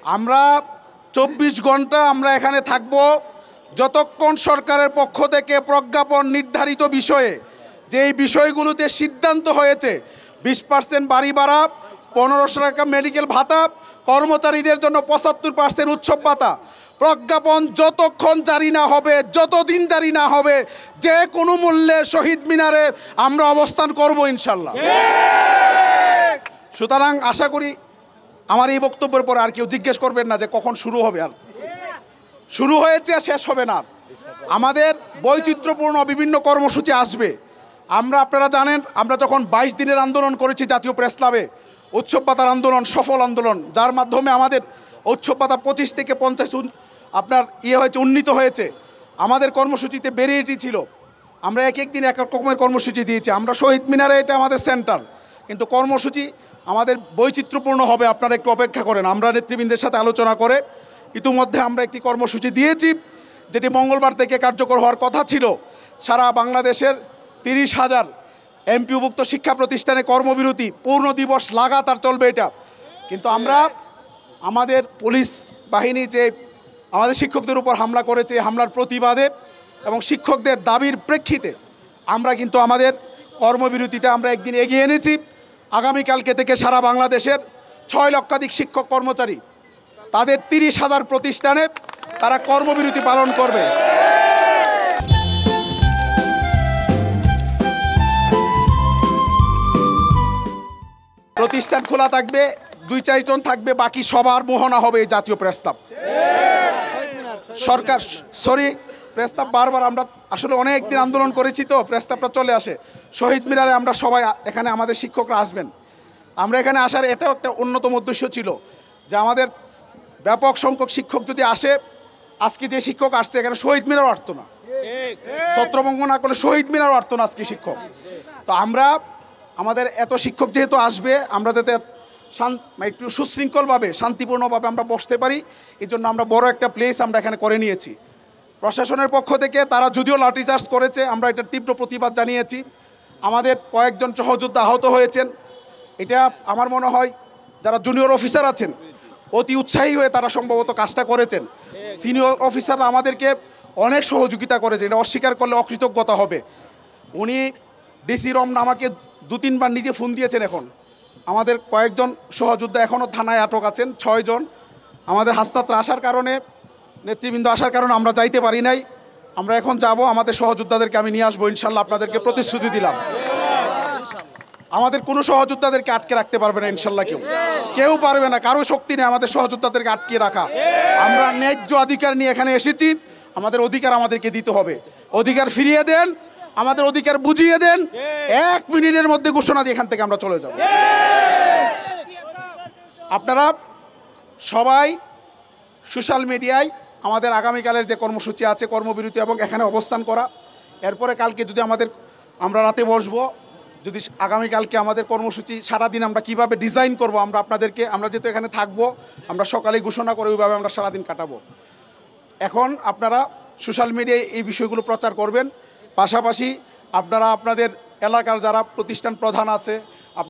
আমরা 24 ঘন্টা আমরা এখানে থাকব যতক্ষণ সরকারের পক্ষ থেকে প্রজ্ঞাপন নির্ধারিত বিষয়ে যে এই বিষয়গুলোতে সিদ্ধান্ত হয়েছে 20% বাড়ি ভাড়া, 1500 টাকা মেডিকেল ভাতা, কর্মচারীদের জন্য 75% উৎসব ভাতা, প্রজ্ঞাপন যতক্ষণ জারি না হবে, যতদিন জারি না হবে, যে কোনো মূল্যে শহীদ মিনারে আমরা অবস্থান করব ইনশাল্লাহ। সুতরাং আশা করি আমার এই বক্তব্যের পরে আর কেউ জিজ্ঞেস করবেন না যে কখন শুরু হবে। আর শুরু হয়েছে আর শেষ হবে না। আমাদের বৈচিত্র্যপূর্ণ বিভিন্ন কর্মসূচি আসবে। আপনারা জানেন, আমরা যখন 22 দিনের আন্দোলন করেছি জাতীয় প্রেস ক্লাবে, উৎসব ভাতার আন্দোলন, সফল আন্দোলন, যার মাধ্যমে আমাদের উৎসব ভাতা 25 থেকে 50 হয়েছে, উন্নীত হয়েছে। আমাদের কর্মসূচিতে ভেরিয়েটি ছিল, আমরা এক দিন এক রকমের কর্মসূচি দিয়েছি। আমরা শহীদ মিনারে, এটা আমাদের সেন্টার, কিন্তু কর্মসূচি আমাদের বৈচিত্র্যপূর্ণ হবে। আপনারা একটু অপেক্ষা করেন, আমরা নেতৃবৃন্দের সাথে আলোচনা করে ইতিমধ্যে আমরা একটি কর্মসূচি দিয়েছি, যেটি মঙ্গলবার থেকে কার্যকর হওয়ার কথা ছিল। সারা বাংলাদেশের 30,000 এমপিওভুক্ত শিক্ষা প্রতিষ্ঠানে কর্মবিরতি পূর্ণ দিবস লাগাতার চলবে এটা। কিন্তু আমরা আমাদের পুলিশ বাহিনী যে আমাদের শিক্ষকদের উপর হামলা করেছে, হামলার প্রতিবাদে এবং শিক্ষকদের দাবির প্রেক্ষিতে আমরা কিন্তু আমাদের কর্মবিরতিটা আমরা একদিন এগিয়ে এনেছি। আগামীকালকে থেকে সারা বাংলাদেশের 6 লক্ষাধিক শিক্ষক কর্মচারী তাদের 30,000 প্রতিষ্ঠানে তারা কর্মবিরতি পালন করবে। প্রতিষ্ঠান খোলা থাকবে, 2-4 জন থাকবে, বাকি সবার মোহনা হবে এই জাতীয় প্রস্তাব। সরকার প্রস্তাব বারবার আমরা আসলে অনেক দিন আন্দোলন করেছি, তো প্রস্তাবটা চলে আসে। শহীদ মিনারে আমরা সবাই এখানে আমাদের শিক্ষকরা আসবেন। আমরা এখানে আসার এটাও একটা অন্যতম উদ্দেশ্য ছিল যে আমাদের ব্যাপক সংখ্যক শিক্ষক যদি আসে, আজকে যে শিক্ষক আসছে এখানে শহীদ মিনারও আসতো না, ছত্রভঙ্গ না করলে শহীদ মিনারও আসতো না আজকে শিক্ষক। তো আমরা আমাদের এত শিক্ষক যেহেতু আসবে, আমরা যাতে একটু সুশৃঙ্খলভাবে শান্তিপূর্ণভাবে আমরা বসতে পারি, এই জন্য আমরা বড় একটা প্লেস আমরা এখানে করে নিয়েছি। প্রশাসনের পক্ষ থেকে তারা যদিও লাঠিচার্জ করেছে, আমরা এটার তীব্র প্রতিবাদ জানিয়েছি। আমাদের কয়েকজন সহযোদ্ধা আহত হয়েছেন। এটা আমার মনে হয় যারা জুনিয়র অফিসার আছেন অতি উৎসাহী হয়ে তারা সম্ভবত কাজটা করেছেন। সিনিয়র অফিসাররা আমাদেরকে অনেক সহযোগিতা করেছেন, এটা অস্বীকার করলে অকৃতজ্ঞতা হবে। উনি ডিসি রমনা আমাকে 2-3 বার নিজে ফোন দিয়েছেন। এখন আমাদের কয়েকজন সহযোদ্ধা এখনও থানায় আটক আছেন, 6 জন। আমাদের হাসপাতালে আসার কারণে, নেতৃবৃন্দ আসার কারণে আমরা যাইতে পারি নাই। আমরা এখন যাব, আমাদের সহযোদ্ধাদেরকে আমি নিয়ে আসবো ইনশাল্লাহ। আপনাদেরকে প্রতিশ্রুতি দিলাম, আমাদের কোনো সহযোদ্ধাদেরকে আটকে রাখতে পারবে না ইনশাল্লাহ। কেউ পারবে না, কারো শক্তি নেই আমাদের সহযোদ্ধাদেরকে আটকে রাখা। আমরা ন্যায্য অধিকার নিয়ে এখানে এসেছি, আমাদের অধিকার আমাদেরকে দিতে হবে। অধিকার ফিরিয়ে দেন, আমাদের অধিকার বুঝিয়ে দেন, 1 মিনিটের মধ্যে ঘোষণা দিয়ে এখান থেকে আমরা চলে যাব। আপনারা সবাই সোশ্যাল মিডিয়ায় আমাদের আগামীকালের যে কর্মসূচি আছে, কর্মবিরতি এবং এখানে অবস্থান করা, এরপরে কালকে যদি আমরা রাতে বসবো, যদি আগামীকালকে আমাদের কর্মসূচি সারাদিন আমরা কিভাবে ডিজাইন করব, আমরা যেহেতু এখানে থাকবো, আমরা সকালে ঘোষণা করে ওইভাবে আমরা সারাদিন কাটাবো। এখন আপনারা সোশ্যাল মিডিয়ায় এই বিষয়গুলো প্রচার করবেন। পাশাপাশি আপনারা আপনাদের এলাকার যারা প্রতিষ্ঠান প্রধান আছে,